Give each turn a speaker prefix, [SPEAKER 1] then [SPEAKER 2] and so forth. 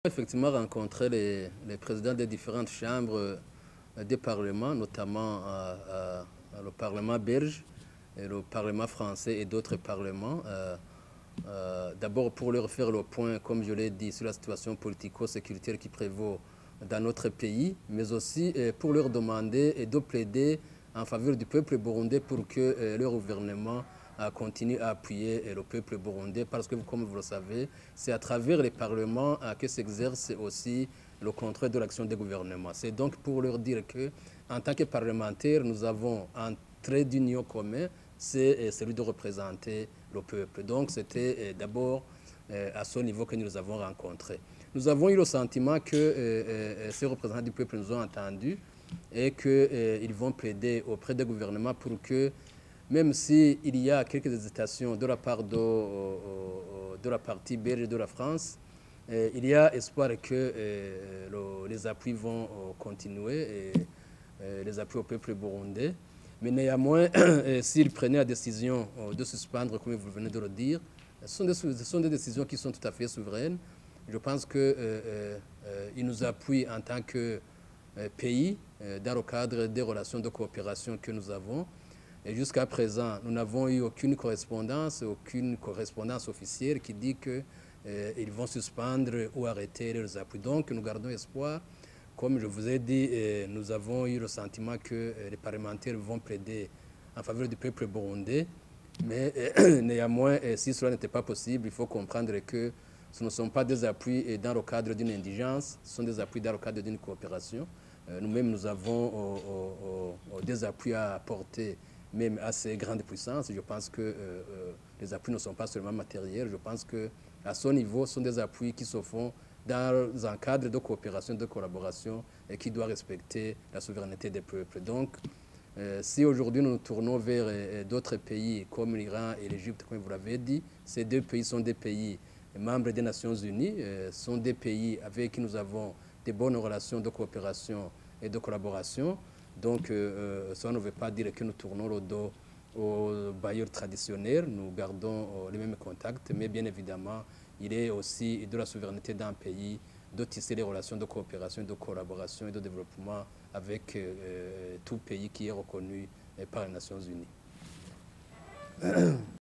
[SPEAKER 1] Effectivement, rencontrer les présidents des différentes chambres des parlements, notamment le Parlement belge, et le Parlement français et d'autres parlements. D'abord pour leur faire le point, comme je l'ai dit, sur la situation politico-sécuritaire qui prévaut dans notre pays, mais aussi pour leur demander et de plaider en faveur du peuple burundais pour que leur gouvernement continue à appuyer le peuple burundais parce que, comme vous le savez, c'est à travers les parlements que s'exerce aussi le contrôle de l'action des gouvernements. C'est donc pour leur dire que, en tant que parlementaires, nous avons un trait d'union commun, c'est celui de représenter le peuple. Donc c'était d'abord à ce niveau que nous les avons rencontrés. Nous avons eu le sentiment que ces représentants du peuple nous ont entendus et qu'ils vont plaider auprès des gouvernements pour que, même s'il y a quelques hésitations de la part de la partie belge et de la France, il y a espoir que les appuis vont continuer, les appuis au peuple burundais. Mais néanmoins, s'ils prenaient la décision de suspendre, comme vous venez de le dire, ce sont des décisions qui sont tout à fait souveraines. Je pense qu'ils nous appuient en tant que pays dans le cadre des relations de coopération que nous avons. Et jusqu'à présent, nous n'avons eu aucune correspondance officielle qui dit qu'ils vont suspendre ou arrêter leurs appuis. Donc, nous gardons espoir. Comme je vous ai dit, nous avons eu le sentiment que les parlementaires vont plaider en faveur du peuple burundais. Mais néanmoins, si cela n'était pas possible, il faut comprendre que ce ne sont pas des appuis dans le cadre d'une indigence, ce sont des appuis dans le cadre d'une coopération. Nous-mêmes, nous avons des appuis à apporter, même à ces grandes puissances. Je pense que les appuis ne sont pas seulement matériels. Je pense qu'à ce niveau, ce sont des appuis qui se font dans un cadre de coopération, de collaboration et qui doit respecter la souveraineté des peuples. Donc, si aujourd'hui nous nous tournons vers d'autres pays comme l'Iran et l'Égypte, comme vous l'avez dit, ces deux pays sont des pays membres des Nations Unies, sont des pays avec qui nous avons de bonnes relations de coopération et de collaboration. Donc, ça ne veut pas dire que nous tournons le dos aux bailleurs traditionnels, nous gardons les mêmes contacts, mais bien évidemment, il est aussi de la souveraineté d'un pays de tisser les relations de coopération, de collaboration et de développement avec tout pays qui est reconnu par les Nations Unies.